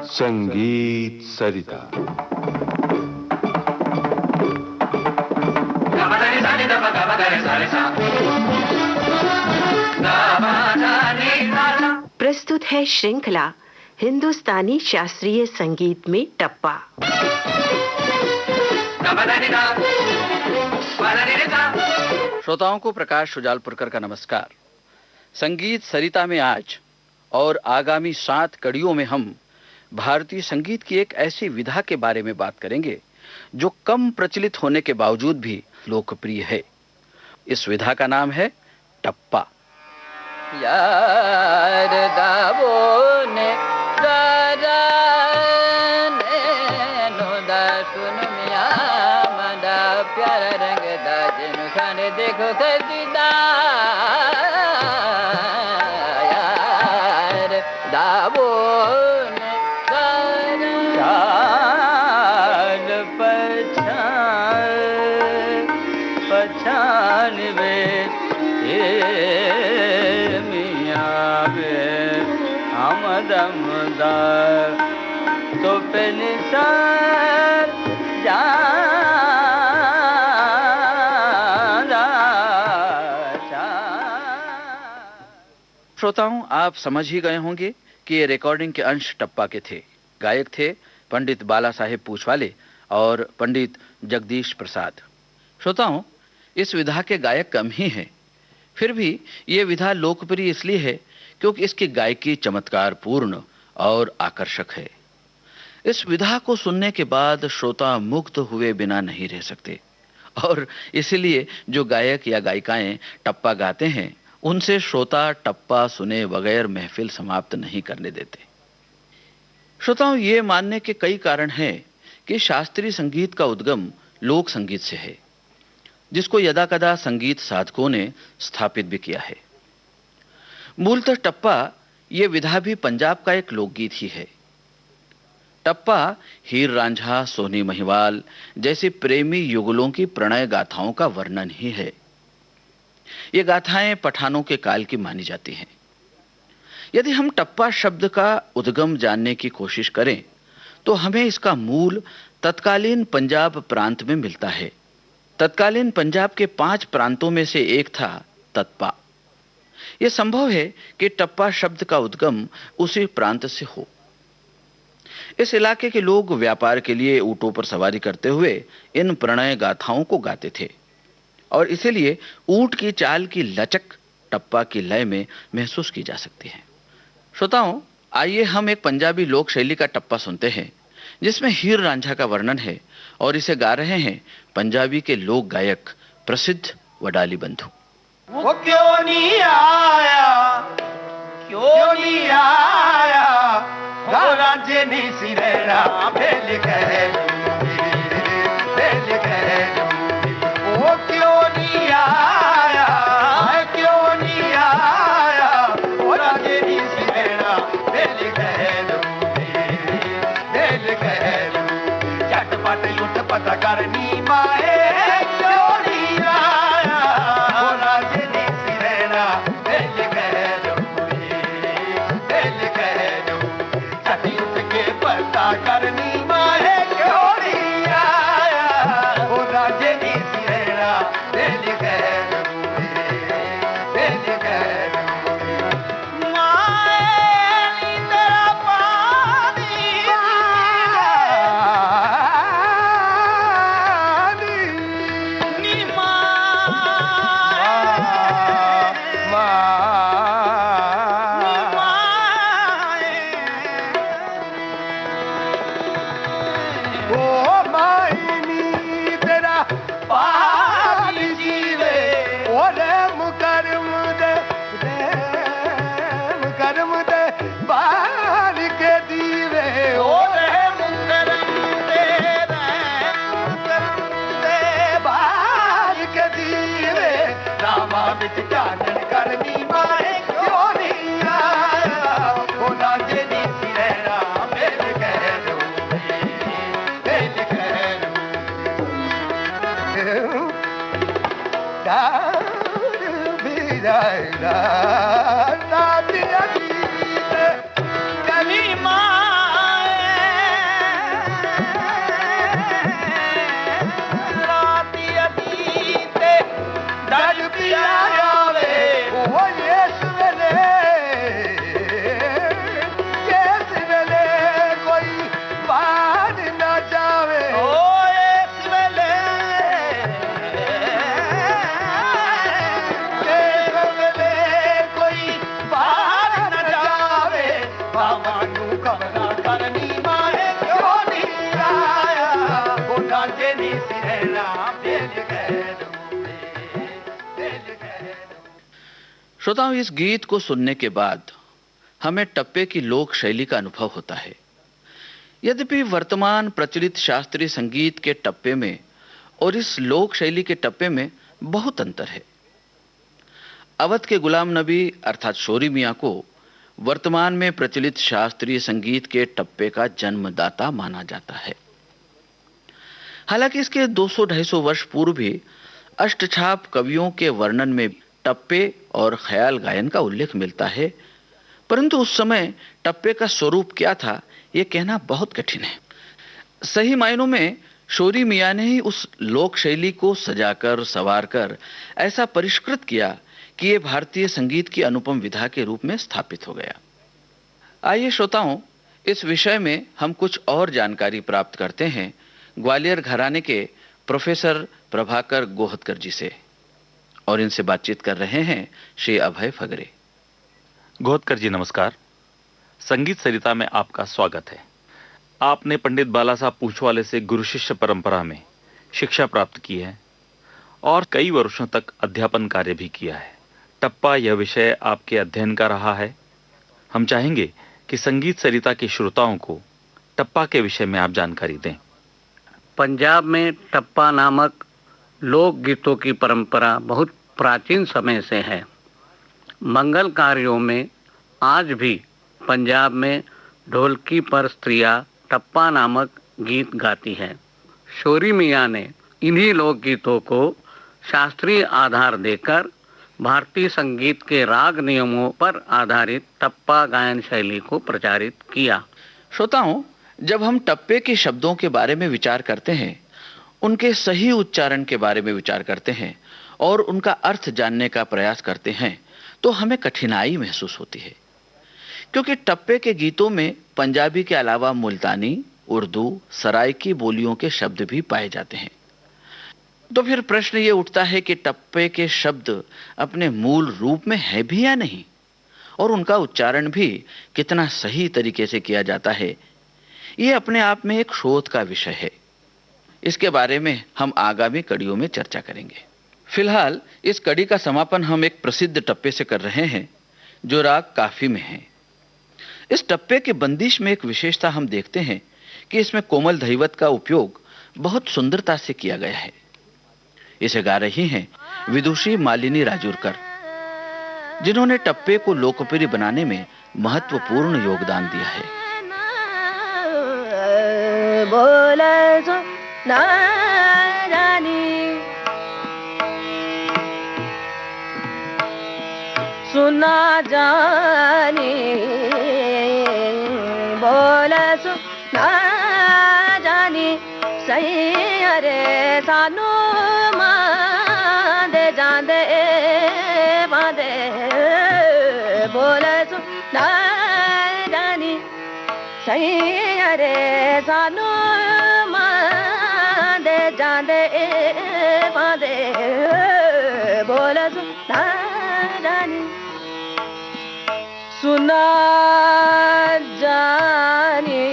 संगीत सरिता। प्रस्तुत है श्रृंखला हिंदुस्तानी शास्त्रीय संगीत में टप्पा। श्रोताओं को प्रकाश शुजालपुरकर का नमस्कार। संगीत सरिता में आज और आगामी 7 कड़ियों में हम भारतीय संगीत की एक ऐसी विधा के बारे में बात करेंगे जो कम प्रचलित होने के बावजूद भी लोकप्रिय है। इस विधा का नाम है टप्पा। यार दावो ने दारा ने नो दा सुन मिया मदा प्यारा रंग दा जिन खाने देखो खरीदा यार दावो ने दारा पछान वे दमदार तो पे निसार श्रोताओं, आप समझ ही गए होंगे कि ये रिकॉर्डिंग के अंश टप्पा के थे। गायक थे पंडित बाला साहेब पूछवाले और पंडित जगदीश प्रसाद। श्रोताओं, इस विधा के गायक कम ही हैं, फिर भी ये विधा लोकप्रिय इसलिए है क्योंकि इसकी गायकी चमत्कार पूर्ण और आकर्षक है। इस विधा को सुनने के बाद श्रोता मुग्ध हुए बिना नहीं रह सकते और इसीलिए जो गायक या गायिकाएं टप्पा गाते हैं उनसे श्रोता टप्पा सुने बगैर महफिल समाप्त नहीं करने देते। श्रोताओं, ये मानने के कई कारण हैं कि शास्त्रीय संगीत का उद्गम लोक संगीत से है, जिसको यदाकदा संगीत साधकों ने स्थापित भी किया है। मूलतः टप्पा ये विधा भी पंजाब का एक लोकगीत ही है। टप्पा हीर रांझा, सोहनी महिवाल जैसी प्रेमी युगलों की प्रणय गाथाओं का वर्णन ही है। ये गाथाएं पठानों के काल की मानी जाती हैं। यदि हम टप्पा शब्द का उद्गम जानने की कोशिश करें तो हमें इसका मूल तत्कालीन पंजाब प्रांत में मिलता है। तत्कालीन पंजाब के 5 प्रांतों में से एक था तत्पा। यह संभव है कि टप्पा शब्द का उद्गम उसी प्रांत से हो। इस इलाके के लोग व्यापार के लिए ऊंटों पर सवारी करते हुए इन प्रणय गाथाओं को गाते थे और इसीलिए ऊंट की चाल की लचक टप्पा की लय में महसूस की जा सकती है। श्रोताओं, आइए हम एक पंजाबी लोक शैली का टप्पा सुनते हैं जिसमें हीर रांझा का वर्णन है और इसे गा रहे हैं पंजाबी के लोक गायक प्रसिद्ध वडाली बंधु। वो क्यों नहीं आया, क्यों नहीं आया, रांझे नहीं सिरेरा फेल गए, वो क्यों नहीं आया, क्यों नहीं आया, रांझे नहीं सिरेरा फेल गए, झटपट लुट पता करनी माए, क्यों नहीं आया, रांझे नहीं सिरेरा फेल गए, झट उठ के पता करनी माए, क्यों नहीं आया, रांझे नहीं सिरेरा फेल गए, चानन करनी माए, क्यों नहीं आया, वो रांझे नहीं सिरेरा फेल गए, फेल गए। श्रोताओं, इस गीत को सुनने के बाद हमें टप्पे की लोक शैली का अनुभव होता है। यद्यपि वर्तमान प्रचलित शास्त्रीय संगीत के टप्पे में और इस लोक शैली के टप्पे में बहुत अंतर है। अवध के गुलाम नबी अर्थात शोरी मियां को वर्तमान में प्रचलित शास्त्रीय संगीत के टप्पे का जन्मदाता माना जाता है। हालांकि इसके 200-250 वर्ष पूर्व भी अष्टछाप कवियों के वर्णन में टप्पे और ख्याल गायन का उल्लेख मिलता है, परंतु उस समय टप्पे का स्वरूप क्या था यह कहना बहुत कठिन है। सही मायनों में शोरी मियां ने ही उस लोक शैली को सजाकर संवारकर ऐसा परिष्कृत किया कि यह भारतीय संगीत की अनुपम विधा के रूप में स्थापित हो गया। आइए श्रोताओं, इस विषय में हम कुछ और जानकारी प्राप्त करते हैं ग्वालियर घराने के प्रोफेसर प्रभाकर गोहतकर जी से, और इनसे बातचीत कर रहे हैं श्री अभय फगरे। गोहतकर जी नमस्कार। संगीत सरिता में आपका स्वागत है। आपने पंडित बाला साहब पूछवाले से गुरु शिष्य परंपरा में शिक्षा प्राप्त की है और कई वर्षों तक अध्यापन कार्य भी किया है। टप्पा यह विषय आपके अध्ययन का रहा है। हम चाहेंगे कि संगीत सरिता के श्रोताओं को टप्पा के विषय में आप जानकारी दें। पंजाब में टप्पा नामक लोक गीतों की परंपरा बहुत प्राचीन समय से है। मंगल कार्यों में आज भी पंजाब में ढोलकी पर स्त्रियां टप्पा नामक गीत गाती हैं। शोरी मियां ने इन्हीं लोक गीतों को शास्त्रीय आधार देकर भारतीय संगीत के राग नियमों पर आधारित टप्पा गायन शैली को प्रचारित किया। श्रोताओं, जब हम टप्पे के शब्दों के बारे में विचार करते हैं, उनके सही उच्चारण के बारे में विचार करते हैं और उनका अर्थ जानने का प्रयास करते हैं, तो हमें कठिनाई महसूस होती है, क्योंकि टप्पे के गीतों में पंजाबी के अलावा मुल्तानी, उर्दू, सराइकी बोलियों के शब्द भी पाए जाते हैं। तो फिर प्रश्न ये उठता है कि टप्पे के शब्द अपने मूल रूप में है भी या नहीं, और उनका उच्चारण भी कितना सही तरीके से किया जाता है। ये अपने आप में एक शोध का विषय है। इसके बारे में हम आगामी कड़ियों में चर्चा करेंगे। फिलहाल इस कड़ी का समापन हम एक प्रसिद्ध टप्पे से कर रहे हैं जो राग काफी में है। इस टप्पे के बंदिश में एक विशेषता हम देखते हैं कि इसमें कोमल धैवत का उपयोग बहुत सुंदरता से किया गया है। इसे गा रही हैं विदुषी मालिनी राजूरकर, जिन्होंने टप्पे को लोकप्रिय बनाने में महत्वपूर्ण योगदान दिया है। सुना जानी बोले सुना जानी सही अरे सानू मांदे जांदे बांदे बोले सुना जानी सही अरे सानू मांदे जांदे बांदे बोले सुना जानी सुना जानी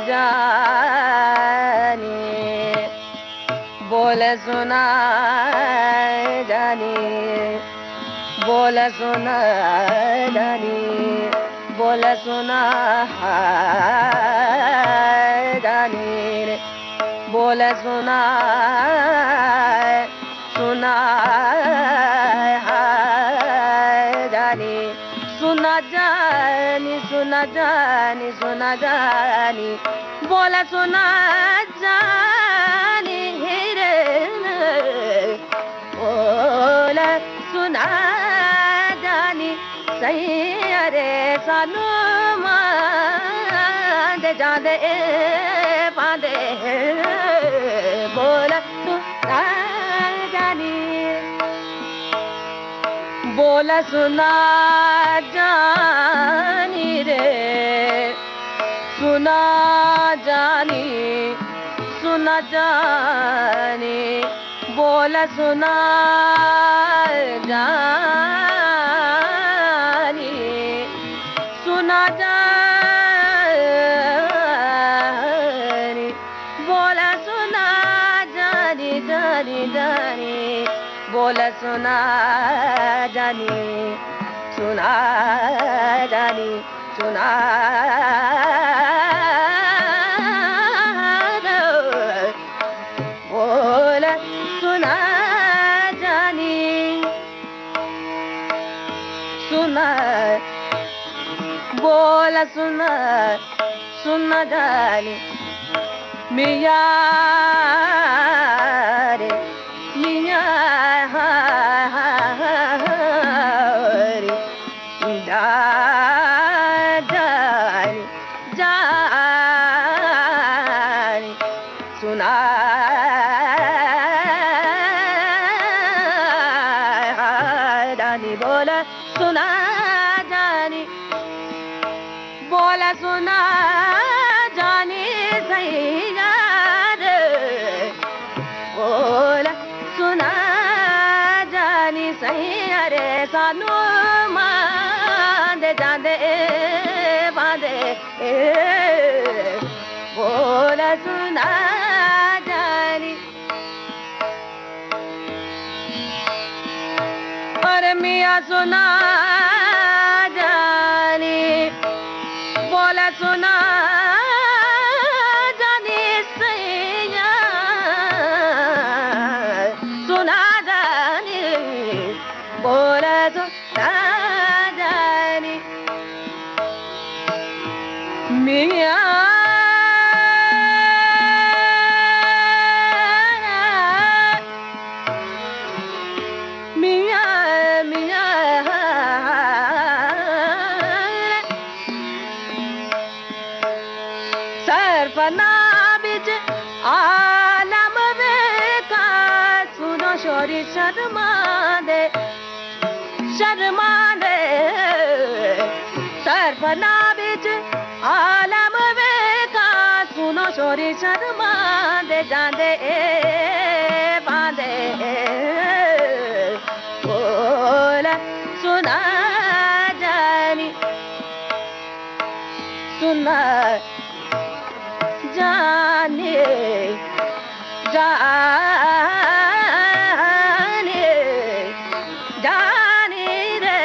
जानी बोले सुना जानी बोले सुना जानी बोले सुना जानी रे बोले सुना सुना जानी सुना जानी सुना जानी सुना जानी बोला सुना जानी रे बोला सुना जानी सही अरे सानू मान दे जांदे पांदे बोल सुना जानी बोल सुना जानी रे सुना जानी सुना जानी बोल सुना जानी सुना जानी बोल सुना जानी जानी जानी बोल सुना जानी सुना जानी सुना बोल सुना जानी सुना बोल सुना सुना जानी मिया रे मिया रे जानी जानी सुना जानी बोल सुना जानी बोल सुना जानी सही यार बोल सुना जानी सही अरे सानू मान दे जांदे बांदे बोल सुना जानी और मिया सुना जानी बोल सुना जानी सैया सुना जानी बोल सुना जानी मिया मिया मिया सरपना बिच आलम बेका सुनो शोरी शर्मा दे सरपना बिच आलम बेका सुनो शोरी शर्मा दे जांदे बांदे बोल सुना जानी सुना जाने जाने जाने रे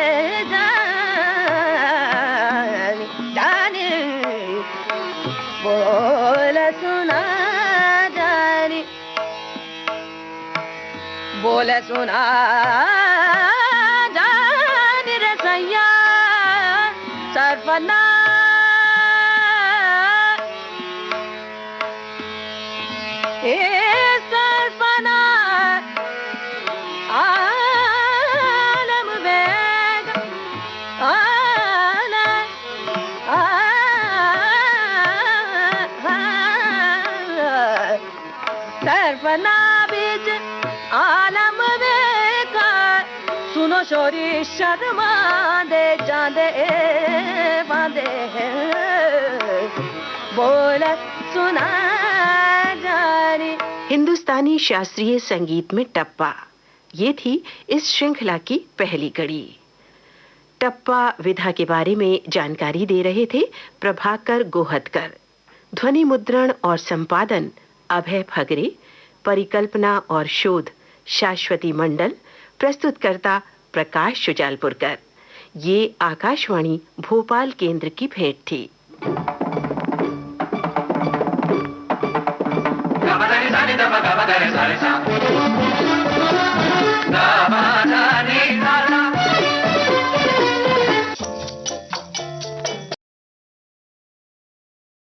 जाने जाने बोल सुना जानी बोल सुना जानी रे सैया सरपना सरपना आलम बेग सरपना बीच आलम बेगा सुनो शोरी शर्मा दे जांदे बांदे बोल सुना जानी हिंदुस्तानी शास्त्रीय संगीत में टप्पा, ये थी इस श्रृंखला की पहली कड़ी। टप्पा विधा के बारे में जानकारी दे रहे थे प्रभाकर गोहतकर। ध्वनि मुद्रण और संपादन अभय फगरे, परिकल्पना और शोध शाश्वती मंडल, प्रस्तुतकर्ता प्रकाश शुजालपुरकर। ये आकाशवाणी भोपाल केंद्र की भेंट थी। गा